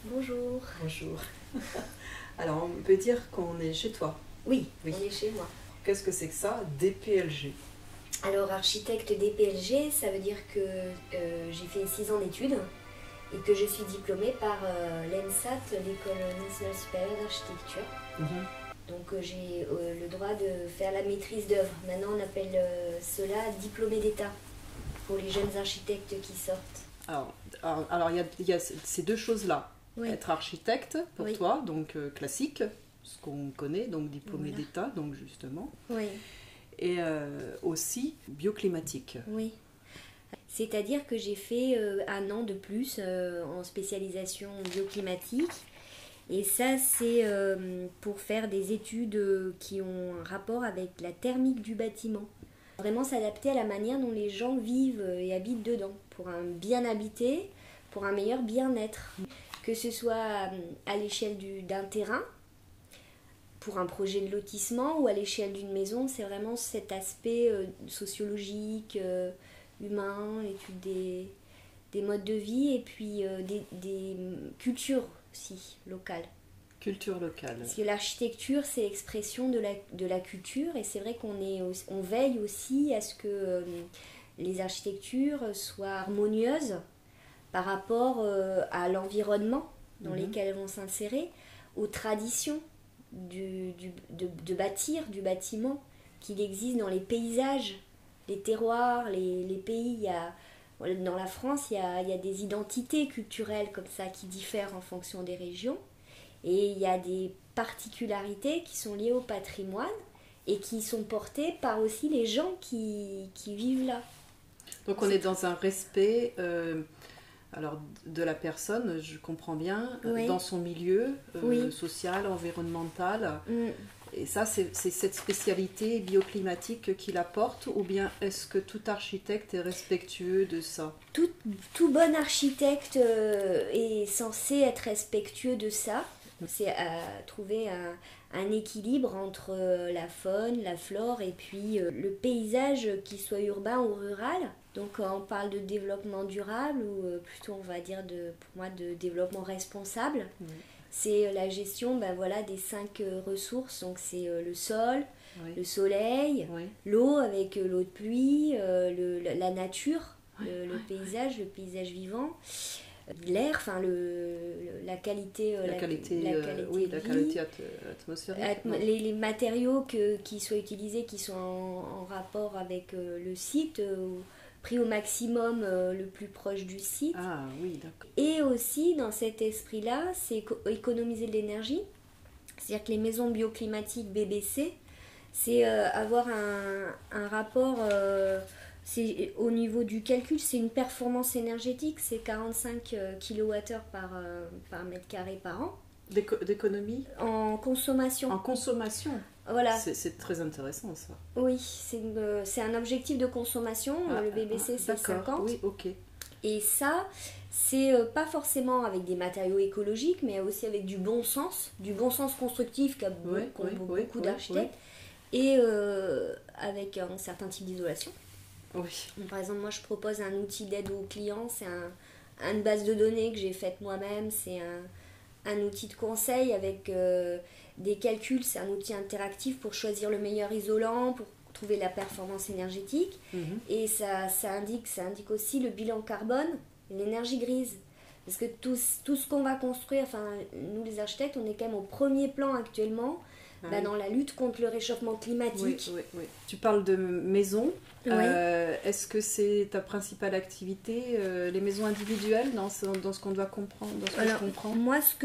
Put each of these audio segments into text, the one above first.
Bonjour. Bonjour. Alors, on peut dire qu'on est chez toi. Oui, Oui. on est chez moi. Qu'est-ce que c'est que ça, DPLG? Alors, architecte DPLG, ça veut dire que j'ai fait 6 ans d'études et que je suis diplômée par l'ENSAT, l'École nationale supérieure d'architecture. Mhm. Donc, j'ai le droit de faire la maîtrise d'œuvre. Maintenant, on appelle cela diplômé d'État pour les jeunes architectes qui sortent. Alors, il y a ces deux choses-là. Oui. Être architecte, pour Oui. toi, donc classique, ce qu'on connaît, donc diplômé Voilà. d'État, donc justement. Oui, Et aussi bioclimatique. oui. C'est-à-dire que j'ai fait 1 an de plus en spécialisation bioclimatique. Et ça, c'est pour faire des études qui ont un rapport avec la thermique du bâtiment. Vraiment s'adapter à la manière dont les gens vivent et habitent dedans, pour un bien habité, pour un meilleur bien-être. Que ce soit à l'échelle d'un terrain, pour un projet de lotissement, ou à l'échelle d'une maison, c'est vraiment cet aspect sociologique, humain, l'étude des modes de vie et puis des cultures aussi locales. Culture locale. Parce que l'architecture, c'est l'expression de la culture et c'est vrai on veille aussi à ce que les architectures soient harmonieuses par rapport à l'environnement dans lequel elles vont s'insérer, aux traditions de bâtir, du bâtiment, qu'il existe dans les paysages, les terroirs, les pays. Dans la France, il y a des identités culturelles comme ça qui diffèrent en fonction des régions. Et il y a des particularités qui sont liées au patrimoine et qui sont portées par aussi les gens qui vivent là. Donc on est dans un respect alors, de la personne, je comprends bien, Oui. dans son milieu Oui. social, environnemental. Mm. Et ça, c'est cette spécialité bioclimatique qui l'apporte, ou bien est-ce que tout architecte est respectueux de ça? Tout bon architecte est censé être respectueux de ça. C'est trouver un équilibre entre la faune, la flore et puis le paysage, qu'il soit urbain ou rural. Donc on parle de développement durable ou plutôt on va dire pour moi de développement responsable. Oui. C'est la gestion des 5 ressources. Donc c'est le sol, Oui. le soleil, Oui. l'eau avec l'eau de pluie, la nature, Oui. le paysage vivant, l'air, enfin la qualité, La qualité de vie, qualité atmosphérique. les matériaux qui soient utilisés, qui sont en rapport avec le site, pris au maximum le plus proche du site. Ah oui, d'accord. Et aussi, dans cet esprit-là, c'est économiser de l'énergie. C'est-à-dire que les maisons bioclimatiques BBC, c'est avoir un rapport, au niveau du calcul, c'est une performance énergétique, c'est 45 kWh par mètre carré par an. D'économie En consommation. en consommation. Voilà. C'est très intéressant ça. Oui, c'est un objectif de consommation. Le BBC, c'est d'accord. 50. Oui, ok. Et ça, c'est pas forcément avec des matériaux écologiques, mais aussi avec du bon sens constructif qu'ont beaucoup d'architectes, et avec un certain type d'isolation. Oui. Donc, par exemple, moi je propose un outil d'aide aux clients, c'est une base de données que j'ai faite moi-même, c'est un outil de conseil avec des calculs, c'est un outil interactif pour choisir le meilleur isolant, pour trouver la performance énergétique. Et ça indique aussi le bilan carbone, l'énergie grise. Parce que tout ce qu'on va construire, enfin nous les architectes, on est quand même au premier plan actuellement dans la lutte contre le réchauffement climatique. Oui. Tu parles de maisons. Oui. Est-ce que c'est ta principale activité, les maisons individuelles, dans ce qu'on doit comprendre, dans ce que je comprends? Moi, ce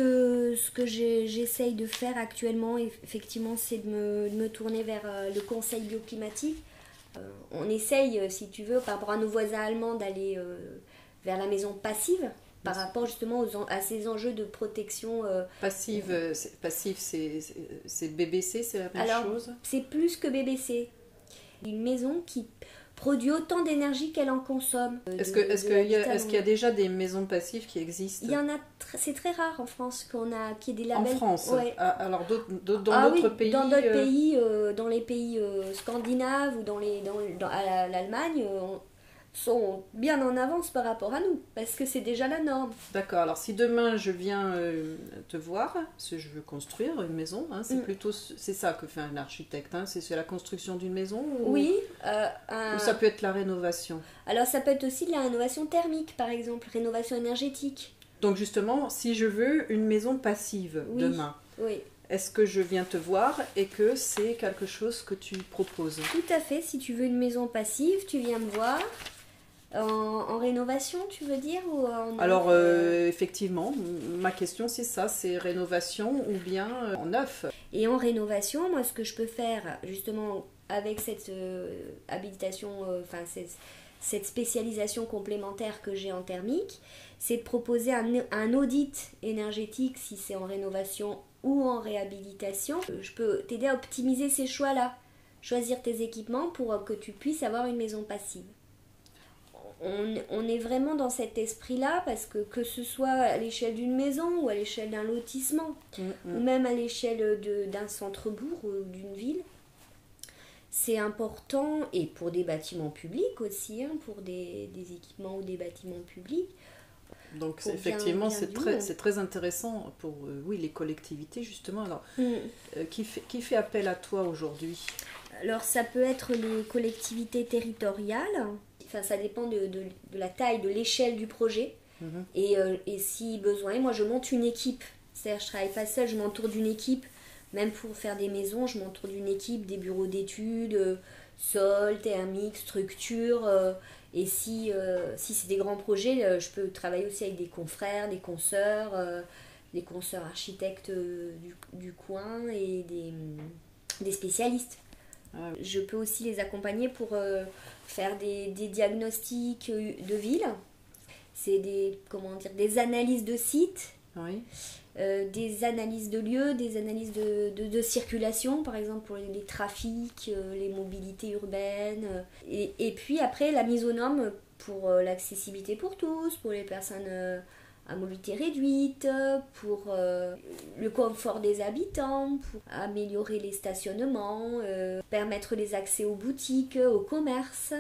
que j'essaye de faire actuellement, effectivement, c'est de me tourner vers le conseil bioclimatique. On essaye, si tu veux, par rapport à nos voisins allemands, d'aller vers la maison passive, par rapport justement à ces enjeux de protection. Passive, c'est BBC, c'est la même chose? C'est plus que BBC. Une maison qui produit autant d'énergie qu'elle en consomme. Est-ce qu'il y a déjà des maisons passives qui existent? Il y en a, c'est très rare en France qu'il y ait des labels. En France? Ouais. Alors dans d'autres pays? Dans d'autres pays, dans les pays scandinaves ou à l'Allemagne, sont bien en avance par rapport à nous, parce que c'est déjà la norme. D'accord, alors si demain je viens te voir, parce que je veux construire une maison, hein, c'est plutôt c'est ça que fait un architecte, hein, c'est la construction d'une maison Oui. Ou ça peut être la rénovation. Alors ça peut être aussi de la rénovation thermique, par exemple, rénovation énergétique. Donc justement, si je veux une maison passive demain, oui. Est-ce que je viens te voir et que c'est quelque chose que tu proposes? Tout à fait, si tu veux une maison passive, tu viens me voir. En rénovation, tu veux dire ou en Alors, effectivement, ma question c'est ça, c'est rénovation ou bien en neuf. Et en rénovation, moi ce que je peux faire justement avec cette habilitation, cette spécialisation complémentaire que j'ai en thermique, c'est de proposer un audit énergétique si c'est en rénovation ou en réhabilitation. Je peux t'aider à optimiser ces choix-là, choisir tes équipements pour que tu puisses avoir une maison passive. On est vraiment dans cet esprit-là parce que ce soit à l'échelle d'une maison ou à l'échelle d'un lotissement ou même à l'échelle d'un centre-bourg ou d'une ville, c'est important, et pour des bâtiments publics aussi, hein, pour des équipements ou des bâtiments publics. Donc effectivement, c'est très intéressant pour les collectivités justement. Alors, qui fait appel à toi aujourd'hui? Alors ça peut être les collectivités territoriales. Enfin, ça dépend de la taille, de l'échelle du projet. Et si besoin, moi je monte une équipe. C'est-à-dire je travaille pas seule, je m'entoure d'une équipe. Même pour faire des maisons, je m'entoure d'une équipe, des bureaux d'études, sol, thermique, structure. Et si c'est des grands projets, je peux travailler aussi avec des confrères, des consoeurs architectes du coin et des spécialistes. Je peux aussi les accompagner pour faire des diagnostics de ville. C'est des analyses de sites, des analyses de lieux, des analyses de circulation, par exemple pour les trafics, les mobilités urbaines. Et puis après, la mise aux normes pour l'accessibilité pour tous, pour les personnes à mobilité réduite, pour le confort des habitants, pour améliorer les stationnements, permettre les accès aux boutiques, aux commerces.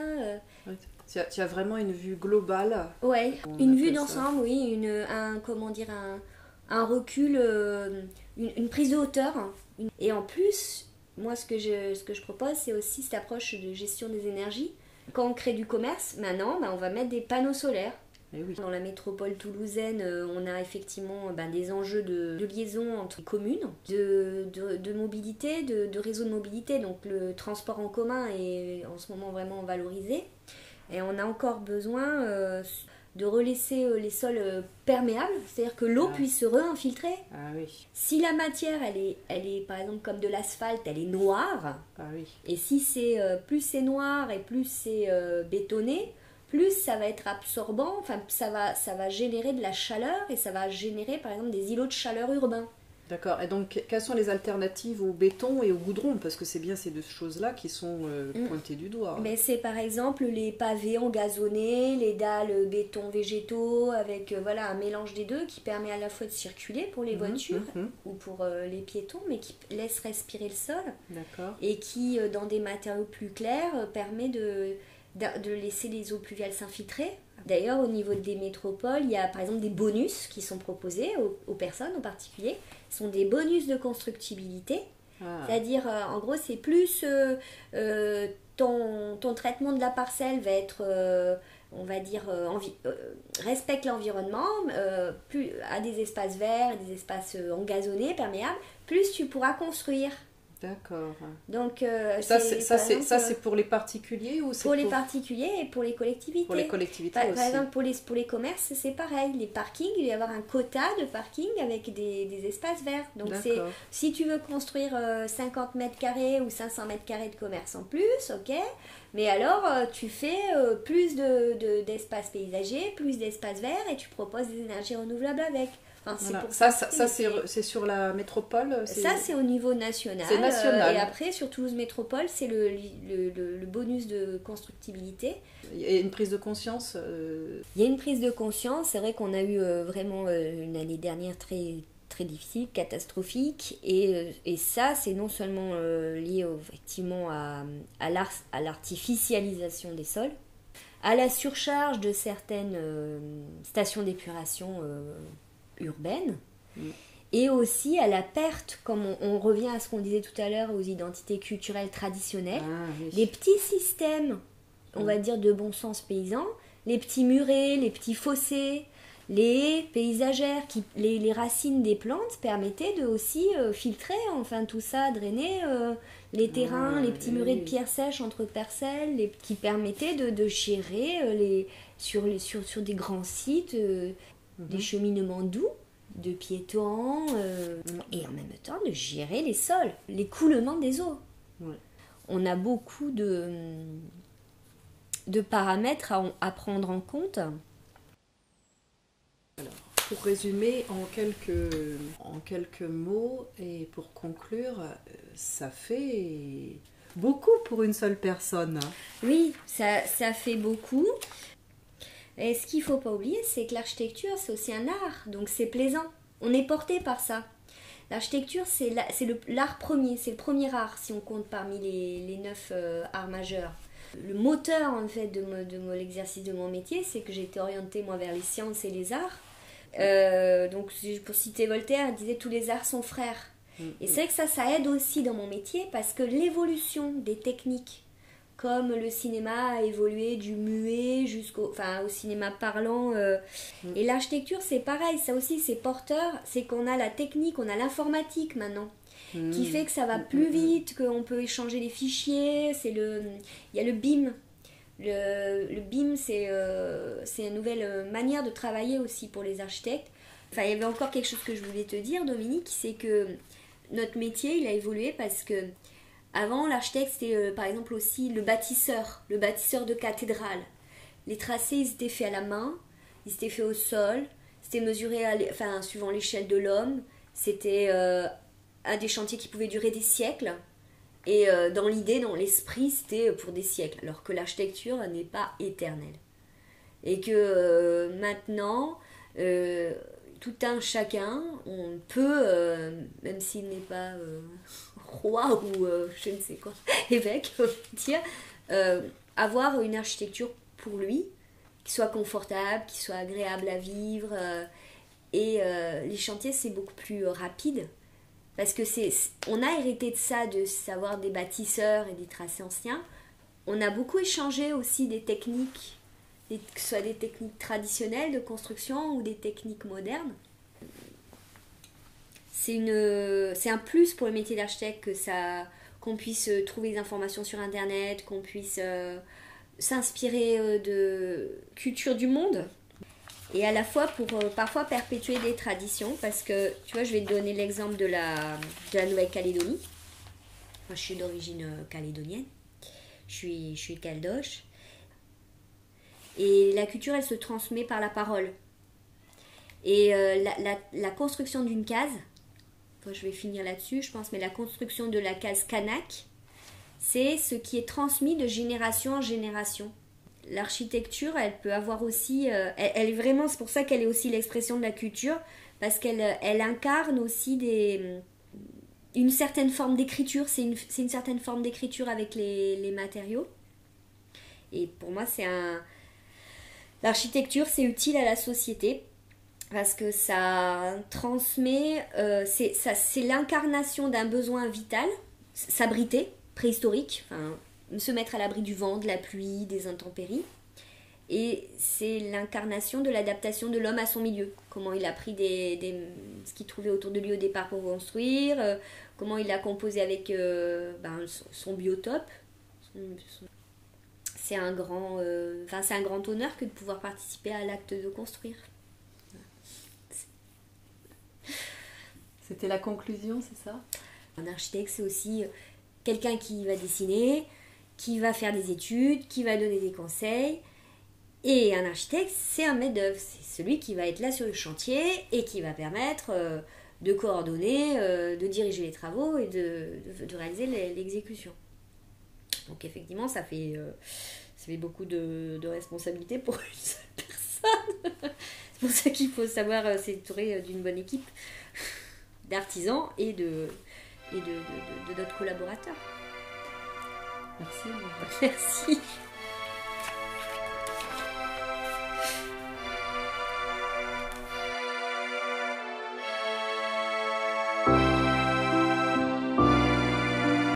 Tu as vraiment une vue globale. Ouais, une vue d'ensemble, oui, un recul, une prise de hauteur. Et en plus, moi ce que je propose, c'est aussi cette approche de gestion des énergies. Quand on crée du commerce, maintenant, on va mettre des panneaux solaires. Dans la métropole toulousaine, on a effectivement des enjeux de liaison entre les communes, de mobilité, de réseau de mobilité. Donc le transport en commun est en ce moment vraiment valorisé. Et on a encore besoin de relaisser les sols perméables, c'est-à-dire que l'eau puisse se réinfiltrer. Si la matière, elle est par exemple comme de l'asphalte, elle est noire, et si plus c'est noir et plus c'est bétonné, plus ça va être absorbant, enfin ça va générer de la chaleur et ça va générer par exemple des îlots de chaleur urbains. D'accord, et donc quelles sont les alternatives au béton et au goudron? Parce que c'est bien ces deux choses-là qui sont pointées du doigt. Mais c'est par exemple les pavés engazonnés, les dalles béton végétaux, avec un mélange des deux qui permet à la fois de circuler pour les voitures ou pour les piétons, mais qui laisse respirer le sol. D'accord. Et qui, dans des matériaux plus clairs, permet de laisser les eaux pluviales s'infiltrer. D'ailleurs, au niveau des métropoles, il y a par exemple des bonus qui sont proposés aux personnes en particulier. Ce sont des bonus de constructibilité. C'est-à-dire, en gros, c'est plus ton traitement de la parcelle va être, respecte l'environnement, plus à des espaces verts, des espaces engazonnés, perméables, plus tu pourras construire. D'accord. Donc, ça, c'est pour les particuliers ou c'est pour les particuliers et pour les collectivités. Pour les collectivités aussi. Par exemple, pour les commerces, c'est pareil. Les parkings, il va y avoir un quota de parking avec des espaces verts. Donc, si tu veux construire 50 mètres carrés ou 500 mètres carrés de commerce en plus, ok. Mais alors, tu fais plus d'espaces paysagers, plus d'espaces verts et tu proposes des énergies renouvelables avec. Enfin, c'est sur la métropole. Ça, c'est au niveau national. C'est national. Et après, sur Toulouse Métropole, c'est le bonus de constructibilité. Il y a une prise de conscience. Il y a une prise de conscience. C'est vrai qu'on a eu vraiment une année dernière très, très difficile, catastrophique. Et ça, c'est non seulement lié effectivement à l'artificialisation des sols, à la surcharge de certaines stations d'épuration urbaines, et aussi à la perte, comme on revient à ce qu'on disait tout à l'heure, aux identités culturelles traditionnelles, des petits systèmes, on va dire, de bon sens paysan, les petits murets, les petits fossés, les paysagères, les racines des plantes permettaient de aussi filtrer, enfin tout ça, drainer les terrains, les petits murets de pierre sèche entre parcelles, qui permettaient de gérer sur des grands sites des cheminements doux de piétons et en même temps de gérer les sols, l'écoulement des eaux. On a beaucoup de paramètres à prendre en compte. Alors, pour résumer en quelques mots et pour conclure, ça fait beaucoup pour une seule personne. Oui, ça fait beaucoup. Et ce qu'il ne faut pas oublier, c'est que l'architecture, c'est aussi un art, donc c'est plaisant. On est porté par ça. L'architecture, c'est l'art premier, c'est le premier art, si on compte parmi les 9 arts majeurs. Le moteur, en fait, de l'exercice de mon métier, c'est que j'ai été orientée, moi, vers les sciences et les arts. Donc, pour citer Voltaire, il disait « tous les arts sont frères ». Et c'est vrai que ça aide aussi dans mon métier, parce que l'évolution des techniques, comme le cinéma a évolué du muet au cinéma parlant. Et l'architecture, c'est pareil, ça aussi c'est porteur, c'est qu'on a la technique, on a l'informatique maintenant, qui fait que ça va plus vite, qu'on peut échanger les fichiers. Il y a le BIM. Le BIM, c'est une nouvelle manière de travailler aussi pour les architectes. Enfin, il y avait encore quelque chose que je voulais te dire, Dominique, c'est que notre métier, il a évolué parce que avant, l'architecte, c'était par exemple aussi le bâtisseur de cathédrale. Les tracés, ils étaient faits à la main, ils étaient faits au sol, c'était mesuré suivant l'échelle de l'homme. C'était un des chantiers qui pouvait durer des siècles. Et dans l'idée, dans l'esprit, c'était pour des siècles. Alors que l'architecture n'est pas éternelle. Et que maintenant, tout un chacun, on peut, même s'il n'est pas roi ou je ne sais quoi, évêque, on va dire, avoir une architecture pour lui, qui soit confortable, qui soit agréable à vivre. Et les chantiers, c'est beaucoup plus rapide. Parce que on a hérité de ça, de savoir des bâtisseurs et des tracés anciens. On a beaucoup échangé aussi des techniques, que ce soit des techniques traditionnelles de construction ou des techniques modernes. C'est un plus pour le métier d'architecte qu'on puisse trouver des informations sur Internet, qu'on puisse s'inspirer de culture du monde. Et à la fois pour parfois perpétuer des traditions, parce que, tu vois, je vais te donner l'exemple de la Nouvelle-Calédonie. Moi, je suis d'origine calédonienne. Je suis caldoche. Et la culture, elle se transmet par la parole. Et la construction d'une case, je vais finir là-dessus, je pense, mais la construction de la case Kanak, c'est ce qui est transmis de génération en génération. L'architecture, elle peut avoir aussi, elle est vraiment, c'est pour ça qu'elle est aussi l'expression de la culture, parce qu'elle incarne aussi une certaine forme d'écriture, c'est une certaine forme d'écriture avec les matériaux. Et pour moi, l'architecture, c'est utile à la société, parce que ça transmet, c'est l'incarnation d'un besoin vital, s'abriter, préhistorique, se mettre à l'abri du vent, de la pluie, des intempéries. Et c'est l'incarnation de l'adaptation de l'homme à son milieu. Comment il a pris ce qu'il trouvait autour de lui au départ pour construire, comment il a composé avec son biotope. C'est un grand honneur que de pouvoir participer à l'acte de construire. C'était la conclusion, c'est ça ? Un architecte, c'est aussi quelqu'un qui va dessiner, qui va faire des études, qui va donner des conseils. Et un architecte, c'est un maître d'œuvre. C'est celui qui va être là sur le chantier et qui va permettre de coordonner, de diriger les travaux et de réaliser l'exécution. Donc effectivement, ça fait beaucoup de responsabilités pour une seule personne. C'est pour ça qu'il faut savoir s'entourer d'une bonne équipe d'artisans et de d'autres collaborateurs. Merci. Merci.